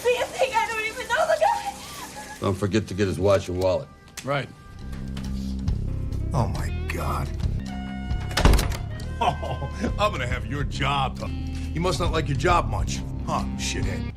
see a thing. I don't even know the guy. Don't forget to get his watch and wallet. Right. Oh, my God. Oh, I'm gonna have your job. You must not like your job much, huh, shithead?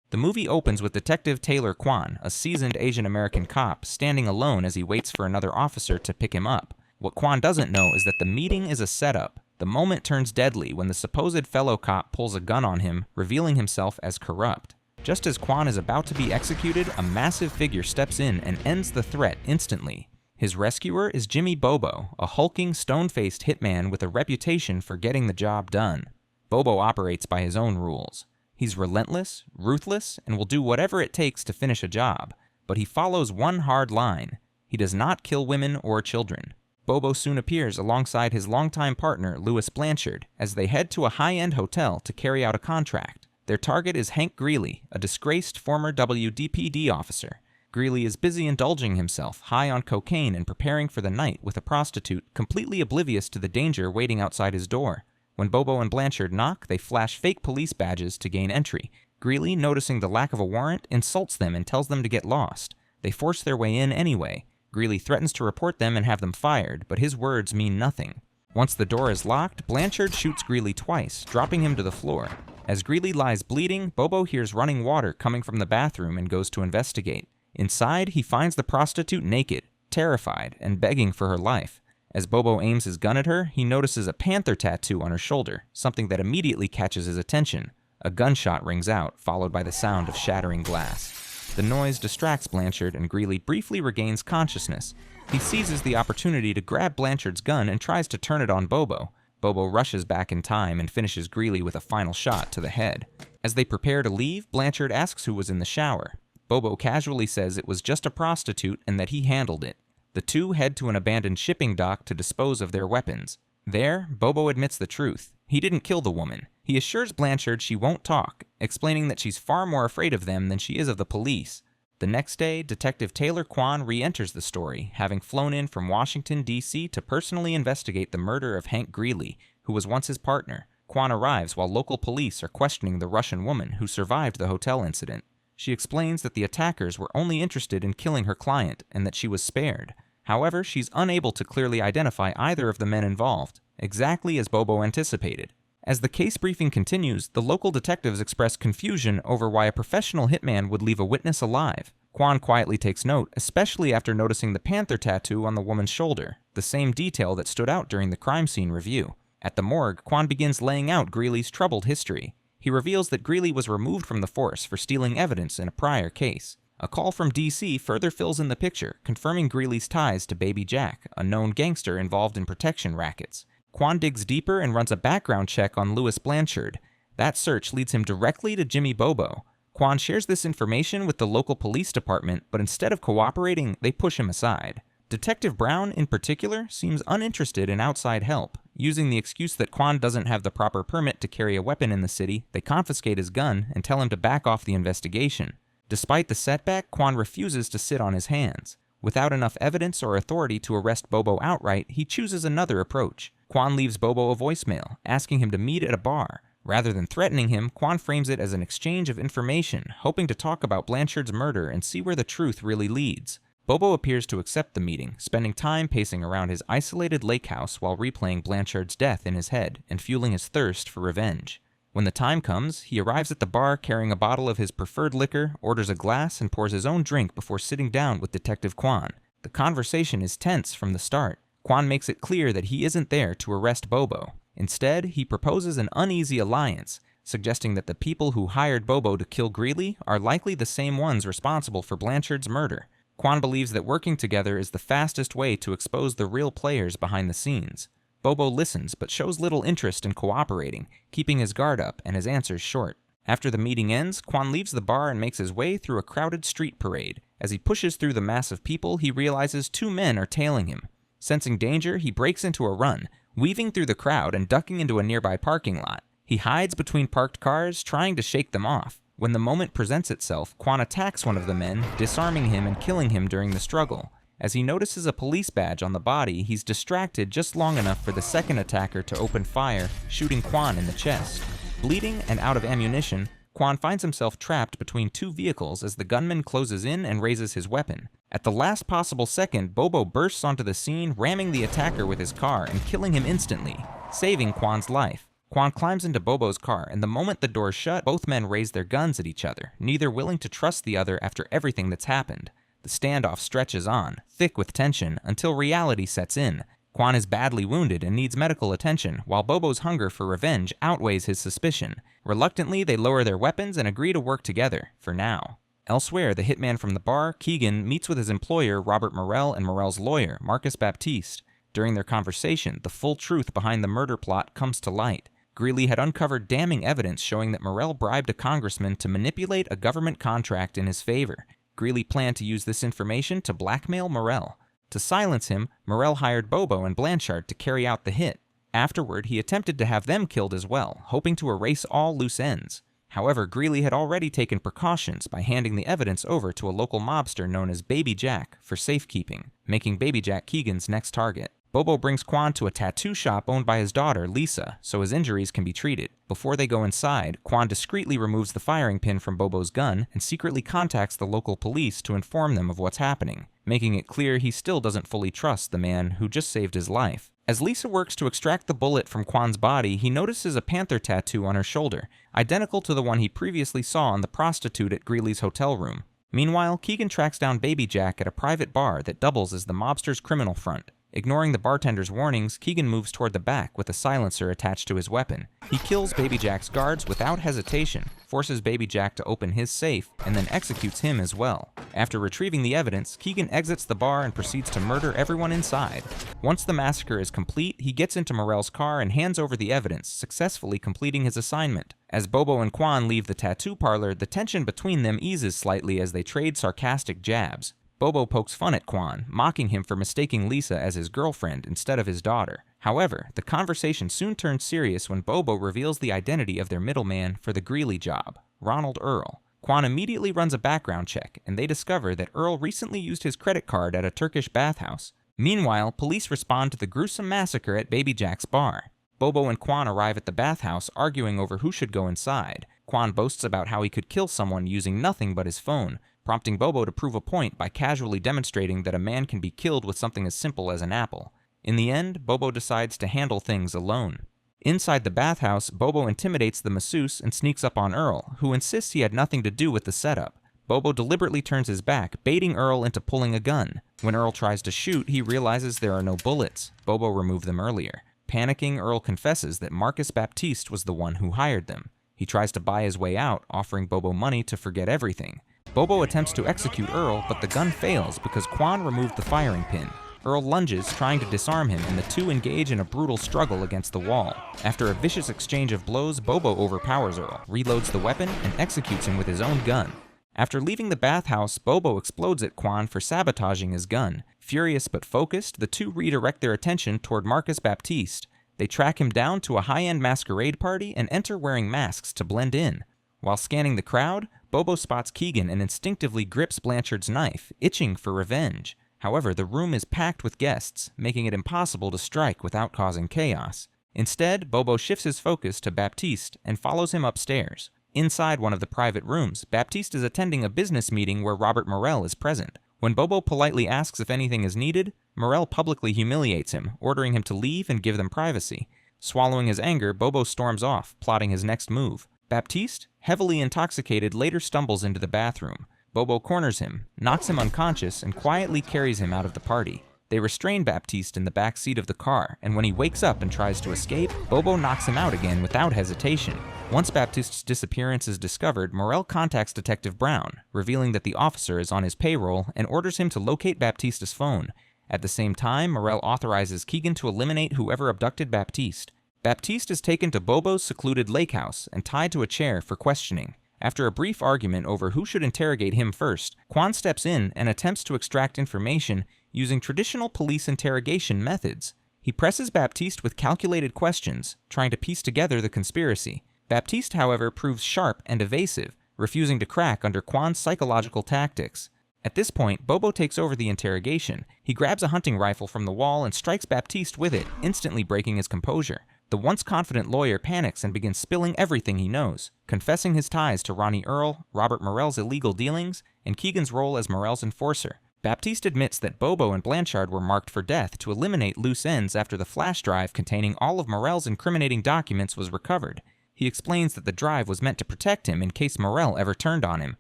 The movie opens with Detective Taylor Quan, a seasoned Asian-American cop, standing alone as he waits for another officer to pick him up. What Quan doesn't know is that the meeting is a setup. The moment turns deadly when the supposed fellow cop pulls a gun on him, revealing himself as corrupt. Just as Quan is about to be executed, a massive figure steps in and ends the threat instantly. His rescuer is Jimmy Bobo, a hulking, stone-faced hitman with a reputation for getting the job done. Bobo operates by his own rules. He's relentless, ruthless, and will do whatever it takes to finish a job. But he follows one hard line. He does not kill women or children. Bobo soon appears alongside his longtime partner, Louis Blanchard, as they head to a high-end hotel to carry out a contract. Their target is Hank Greeley, a disgraced former WDPD officer. Greeley is busy indulging himself, high on cocaine and preparing for the night with a prostitute, completely oblivious to the danger waiting outside his door. When Bobo and Blanchard knock, they flash fake police badges to gain entry. Greeley, noticing the lack of a warrant, insults them and tells them to get lost. They force their way in anyway. Greeley threatens to report them and have them fired, but his words mean nothing. Once the door is locked, Blanchard shoots Greeley twice, dropping him to the floor. As Greeley lies bleeding, Bobo hears running water coming from the bathroom and goes to investigate. Inside, he finds the prostitute naked, terrified, and begging for her life. As Bobo aims his gun at her, he notices a panther tattoo on her shoulder, something that immediately catches his attention. A gunshot rings out, followed by the sound of shattering glass. The noise distracts Blanchard, and Greeley briefly regains consciousness. He seizes the opportunity to grab Blanchard's gun and tries to turn it on Bobo. Bobo rushes back in time and finishes Greeley with a final shot to the head. As they prepare to leave, Blanchard asks who was in the shower. Bobo casually says it was just a prostitute and that he handled it. The two head to an abandoned shipping dock to dispose of their weapons. There, Bobo admits the truth. He didn't kill the woman. He assures Blanchard she won't talk, explaining that she's far more afraid of them than she is of the police. The next day, Detective Taylor Quan re-enters the story, having flown in from Washington, D.C. to personally investigate the murder of Hank Greeley, who was once his partner. Quan arrives while local police are questioning the Russian woman who survived the hotel incident. She explains that the attackers were only interested in killing her client and that she was spared. However, she's unable to clearly identify either of the men involved, exactly as Bobo anticipated. As the case briefing continues, the local detectives express confusion over why a professional hitman would leave a witness alive. Quan quietly takes note, especially after noticing the panther tattoo on the woman's shoulder, the same detail that stood out during the crime scene review. At the morgue, Quan begins laying out Greeley's troubled history. He reveals that Greeley was removed from the force for stealing evidence in a prior case. A call from DC further fills in the picture, confirming Greeley's ties to Baby Jack, a known gangster involved in protection rackets. Quan digs deeper and runs a background check on Louis Blanchard. That search leads him directly to Jimmy Bobo. Quan shares this information with the local police department, but instead of cooperating, they push him aside. Detective Brown, in particular, seems uninterested in outside help. Using the excuse that Quan doesn't have the proper permit to carry a weapon in the city, they confiscate his gun and tell him to back off the investigation. Despite the setback, Quan refuses to sit on his hands. Without enough evidence or authority to arrest Bobo outright, he chooses another approach. Quan leaves Bobo a voicemail, asking him to meet at a bar. Rather than threatening him, Quan frames it as an exchange of information, hoping to talk about Blanchard's murder and see where the truth really leads. Bobo appears to accept the meeting, spending time pacing around his isolated lake house while replaying Blanchard's death in his head and fueling his thirst for revenge. When the time comes, he arrives at the bar carrying a bottle of his preferred liquor, orders a glass, and pours his own drink before sitting down with Detective Quan. The conversation is tense from the start. Quan makes it clear that he isn't there to arrest Bobo. Instead, he proposes an uneasy alliance, suggesting that the people who hired Bobo to kill Greeley are likely the same ones responsible for Blanchard's murder. Quan believes that working together is the fastest way to expose the real players behind the scenes. Bobo listens, but shows little interest in cooperating, keeping his guard up and his answers short. After the meeting ends, Quan leaves the bar and makes his way through a crowded street parade. As he pushes through the mass of people, he realizes two men are tailing him. Sensing danger, he breaks into a run, weaving through the crowd and ducking into a nearby parking lot. He hides between parked cars, trying to shake them off. When the moment presents itself, Quan attacks one of the men, disarming him and killing him during the struggle. As he notices a police badge on the body, he's distracted just long enough for the second attacker to open fire, shooting Quan in the chest. Bleeding and out of ammunition, Quan finds himself trapped between two vehicles as the gunman closes in and raises his weapon. At the last possible second, Bobo bursts onto the scene, ramming the attacker with his car and killing him instantly, saving Quan's life. Quan climbs into Bobo's car, and the moment the doors shut, both men raise their guns at each other, neither willing to trust the other after everything that's happened. The standoff stretches on, thick with tension, until reality sets in. Quan is badly wounded and needs medical attention, while Bobo's hunger for revenge outweighs his suspicion. Reluctantly, they lower their weapons and agree to work together, for now. Elsewhere, the hitman from the bar, Keegan, meets with his employer, Robert Morell, and Morell's lawyer, Marcus Baptiste. During their conversation, the full truth behind the murder plot comes to light. Greeley had uncovered damning evidence showing that Morell bribed a congressman to manipulate a government contract in his favor. Greeley planned to use this information to blackmail Morell. To silence him, Morell hired Bobo and Blanchard to carry out the hit. Afterward, he attempted to have them killed as well, hoping to erase all loose ends. However, Greeley had already taken precautions by handing the evidence over to a local mobster known as Baby Jack for safekeeping, making Baby Jack Keegan's next target. Bobo brings Quan to a tattoo shop owned by his daughter, Lisa, so his injuries can be treated. Before they go inside, Quan discreetly removes the firing pin from Bobo's gun and secretly contacts the local police to inform them of what's happening, making it clear he still doesn't fully trust the man who just saved his life. As Lisa works to extract the bullet from Quan's body, he notices a panther tattoo on her shoulder, identical to the one he previously saw on the prostitute at Greeley's hotel room. Meanwhile, Keegan tracks down Baby Jack at a private bar that doubles as the mobster's criminal front. Ignoring the bartender's warnings, Keegan moves toward the back with a silencer attached to his weapon. He kills Baby Jack's guards without hesitation, forces Baby Jack to open his safe, and then executes him as well. After retrieving the evidence, Keegan exits the bar and proceeds to murder everyone inside. Once the massacre is complete, he gets into Morell's car and hands over the evidence, successfully completing his assignment. As Bobo and Quan leave the tattoo parlor, the tension between them eases slightly as they trade sarcastic jabs. Bobo pokes fun at Quan, mocking him for mistaking Lisa as his girlfriend instead of his daughter. However, the conversation soon turns serious when Bobo reveals the identity of their middleman for the Greeley job, Ronald Earl. Quan immediately runs a background check, and they discover that Earl recently used his credit card at a Turkish bathhouse. Meanwhile, police respond to the gruesome massacre at Baby Jack's bar. Bobo and Quan arrive at the bathhouse, arguing over who should go inside. Quan boasts about how he could kill someone using nothing but his phone, prompting Bobo to prove a point by casually demonstrating that a man can be killed with something as simple as an apple. In the end, Bobo decides to handle things alone. Inside the bathhouse, Bobo intimidates the masseuse and sneaks up on Earl, who insists he had nothing to do with the setup. Bobo deliberately turns his back, baiting Earl into pulling a gun. When Earl tries to shoot, he realizes there are no bullets. Bobo removed them earlier. Panicking, Earl confesses that Marcus Baptiste was the one who hired them. He tries to buy his way out, offering Bobo money to forget everything. Bobo attempts to execute Earl, but the gun fails because Quan removed the firing pin. Earl lunges, trying to disarm him, and the two engage in a brutal struggle against the wall. After a vicious exchange of blows, Bobo overpowers Earl, reloads the weapon, and executes him with his own gun. After leaving the bathhouse, Bobo explodes at Quan for sabotaging his gun. Furious but focused, the two redirect their attention toward Marcus Baptiste. They track him down to a high-end masquerade party and enter wearing masks to blend in. While scanning the crowd, Bobo spots Keegan and instinctively grips Blanchard's knife, itching for revenge. However, the room is packed with guests, making it impossible to strike without causing chaos. Instead, Bobo shifts his focus to Baptiste and follows him upstairs. Inside one of the private rooms, Baptiste is attending a business meeting where Robert Morell is present. When Bobo politely asks if anything is needed, Morell publicly humiliates him, ordering him to leave and give them privacy. Swallowing his anger, Bobo storms off, plotting his next move. Baptiste, heavily intoxicated, later stumbles into the bathroom. Bobo corners him, knocks him unconscious, and quietly carries him out of the party. They restrain Baptiste in the back seat of the car, and when he wakes up and tries to escape, Bobo knocks him out again without hesitation. Once Baptiste's disappearance is discovered, Morell contacts Detective Brown, revealing that the officer is on his payroll and orders him to locate Baptiste's phone. At the same time, Morell authorizes Keegan to eliminate whoever abducted Baptiste. Baptiste is taken to Bobo's secluded Lakehouse and tied to a chair for questioning. After a brief argument over who should interrogate him first, Quan steps in and attempts to extract information using traditional police interrogation methods. He presses Baptiste with calculated questions, trying to piece together the conspiracy. Baptiste, however, proves sharp and evasive, refusing to crack under Quan's psychological tactics. At this point, Bobo takes over the interrogation. He grabs a hunting rifle from the wall and strikes Baptiste with it, instantly breaking his composure. The once confident lawyer panics and begins spilling everything he knows, confessing his ties to Ronnie Earl, Robert Morell's illegal dealings, and Keegan's role as Morell's enforcer. Baptiste admits that Bobo and Blanchard were marked for death to eliminate loose ends after the flash drive containing all of Morell's incriminating documents was recovered. He explains that the drive was meant to protect him in case Morell ever turned on him.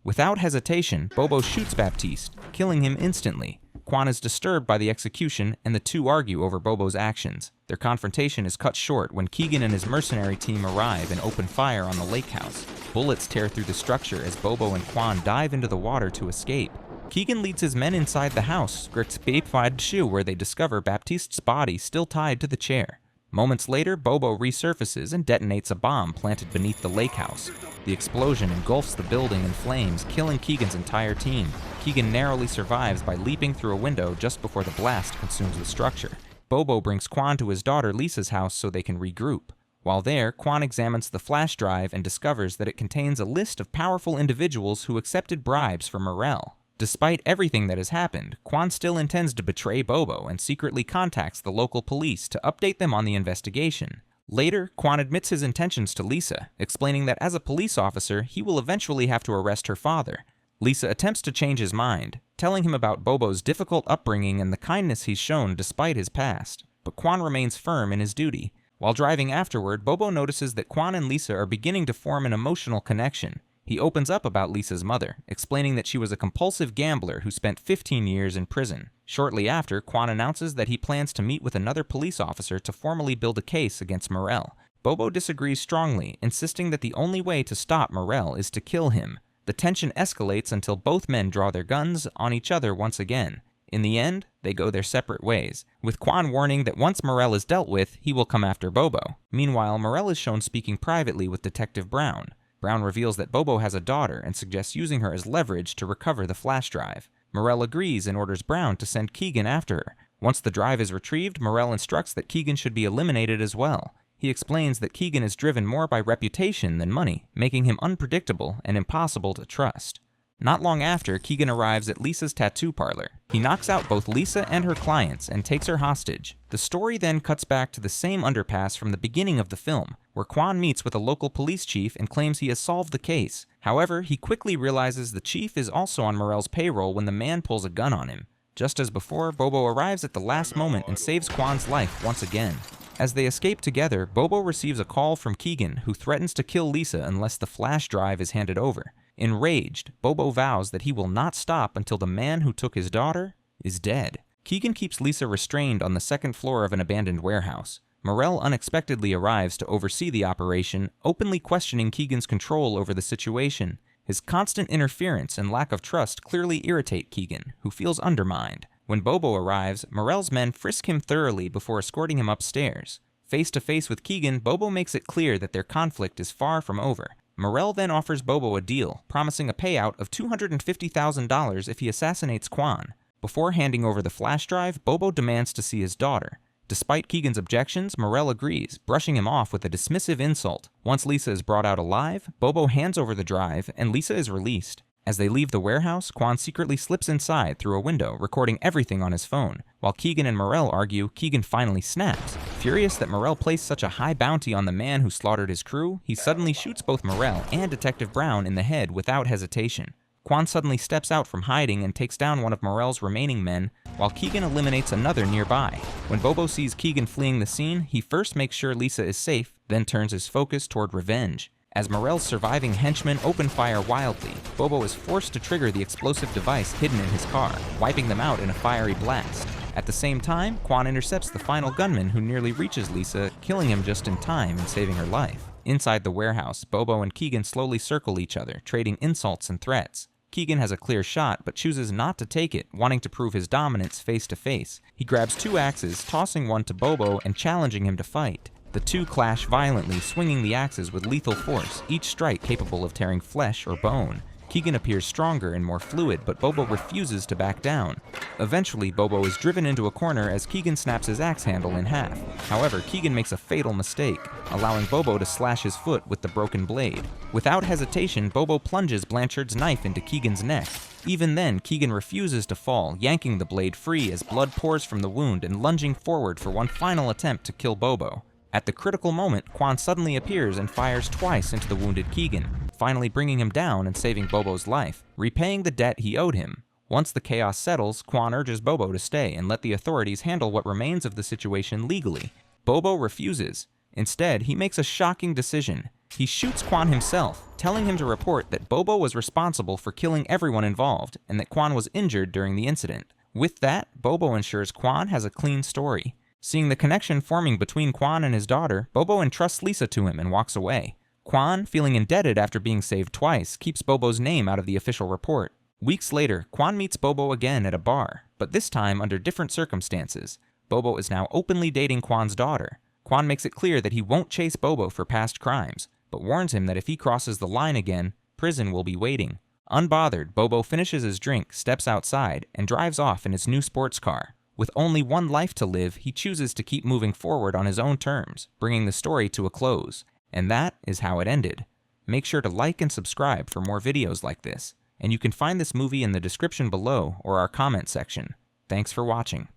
Without hesitation, Bobo shoots Baptiste, killing him instantly. Quan is disturbed by the execution, and the two argue over Bobo's actions. Their confrontation is cut short when Keegan and his mercenary team arrive and open fire on the Lakehouse. Bullets tear through the structure as Bobo and Quan dive into the water to escape. Keegan leads his men inside the house, where they discover Baptiste's body still tied to the chair. Moments later, Bobo resurfaces and detonates a bomb planted beneath the Lakehouse. The explosion engulfs the building in flames, killing Keegan's entire team. Keegan narrowly survives by leaping through a window just before the blast consumes the structure. Bobo brings Quan to his daughter Lisa's house so they can regroup. While there, Quan examines the flash drive and discovers that it contains a list of powerful individuals who accepted bribes from Morell. Despite everything that has happened, Quan still intends to betray Bobo and secretly contacts the local police to update them on the investigation. Later, Quan admits his intentions to Lisa, explaining that as a police officer, he will eventually have to arrest her father. Lisa attempts to change his mind, telling him about Bobo's difficult upbringing and the kindness he's shown despite his past, but Quan remains firm in his duty. While driving afterward, Bobo notices that Quan and Lisa are beginning to form an emotional connection. He opens up about Lisa's mother, explaining that she was a compulsive gambler who spent 15 years in prison. Shortly after, Quan announces that he plans to meet with another police officer to formally build a case against Morell. Bobo disagrees strongly, insisting that the only way to stop Morell is to kill him. The tension escalates until both men draw their guns on each other once again. In the end, they go their separate ways, with Quan warning that once Morell is dealt with, he will come after Bobo. Meanwhile, Morell is shown speaking privately with Detective Brown. Brown reveals that Bobo has a daughter and suggests using her as leverage to recover the flash drive. Morell agrees and orders Brown to send Keegan after her. Once the drive is retrieved, Morell instructs that Keegan should be eliminated as well. He explains that Keegan is driven more by reputation than money, making him unpredictable and impossible to trust. Not long after, Keegan arrives at Lisa's tattoo parlor. He knocks out both Lisa and her clients and takes her hostage. The story then cuts back to the same underpass from the beginning of the film, where Quan meets with a local police chief and claims he has solved the case. However, he quickly realizes the chief is also on Morell's payroll when the man pulls a gun on him. Just as before, Bobo arrives at the last moment and saves Quan's life once again. As they escape together, Bobo receives a call from Keegan, who threatens to kill Lisa unless the flash drive is handed over. Enraged, Bobo vows that he will not stop until the man who took his daughter is dead. Keegan keeps Lisa restrained on the second floor of an abandoned warehouse. Morell unexpectedly arrives to oversee the operation, openly questioning Keegan's control over the situation. His constant interference and lack of trust clearly irritate Keegan, who feels undermined. When Bobo arrives, Morell's men frisk him thoroughly before escorting him upstairs. Face to face with Keegan, Bobo makes it clear that their conflict is far from over. Morell then offers Bobo a deal, promising a payout of $250,000 if he assassinates Quan. Before handing over the flash drive, Bobo demands to see his daughter. Despite Keegan's objections, Morell agrees, brushing him off with a dismissive insult. Once Lisa is brought out alive, Bobo hands over the drive, and Lisa is released. As they leave the warehouse, Quan secretly slips inside through a window, recording everything on his phone. While Keegan and Morell argue, Keegan finally snaps. Furious that Morell placed such a high bounty on the man who slaughtered his crew, he suddenly shoots both Morell and Detective Brown in the head without hesitation. Quan suddenly steps out from hiding and takes down one of Morell's remaining men, while Keegan eliminates another nearby. When Bobo sees Keegan fleeing the scene, he first makes sure Lisa is safe, then turns his focus toward revenge. As Morell's surviving henchmen open fire wildly, Bobo is forced to trigger the explosive device hidden in his car, wiping them out in a fiery blast. At the same time, Quan intercepts the final gunman who nearly reaches Lisa, killing him just in time and saving her life. Inside the warehouse, Bobo and Keegan slowly circle each other, trading insults and threats. Keegan has a clear shot, but chooses not to take it, wanting to prove his dominance face to face. He grabs two axes, tossing one to Bobo and challenging him to fight. The two clash violently, swinging the axes with lethal force, each strike capable of tearing flesh or bone. Keegan appears stronger and more fluid, but Bobo refuses to back down. Eventually, Bobo is driven into a corner as Keegan snaps his axe handle in half. However, Keegan makes a fatal mistake, allowing Bobo to slash his foot with the broken blade. Without hesitation, Bobo plunges Blanchard's knife into Keegan's neck. Even then, Keegan refuses to fall, yanking the blade free as blood pours from the wound and lunging forward for one final attempt to kill Bobo. At the critical moment, Quan suddenly appears and fires twice into the wounded Keegan, finally bringing him down and saving Bobo's life, repaying the debt he owed him. Once the chaos settles, Quan urges Bobo to stay and let the authorities handle what remains of the situation legally. Bobo refuses. Instead, he makes a shocking decision. He shoots Quan himself, telling him to report that Bobo was responsible for killing everyone involved and that Quan was injured during the incident. With that, Bobo ensures Quan has a clean story. Seeing the connection forming between Quan and his daughter, Bobo entrusts Lisa to him and walks away. Quan, feeling indebted after being saved twice, keeps Bobo's name out of the official report. Weeks later, Quan meets Bobo again at a bar, but this time under different circumstances. Bobo is now openly dating Quan's daughter. Quan makes it clear that he won't chase Bobo for past crimes, but warns him that if he crosses the line again, prison will be waiting. Unbothered, Bobo finishes his drink, steps outside, and drives off in his new sports car. With only one life to live, he chooses to keep moving forward on his own terms, bringing the story to a close. And that is how it ended. Make sure to like and subscribe for more videos like this, and you can find this movie in the description below or our comment section. Thanks for watching.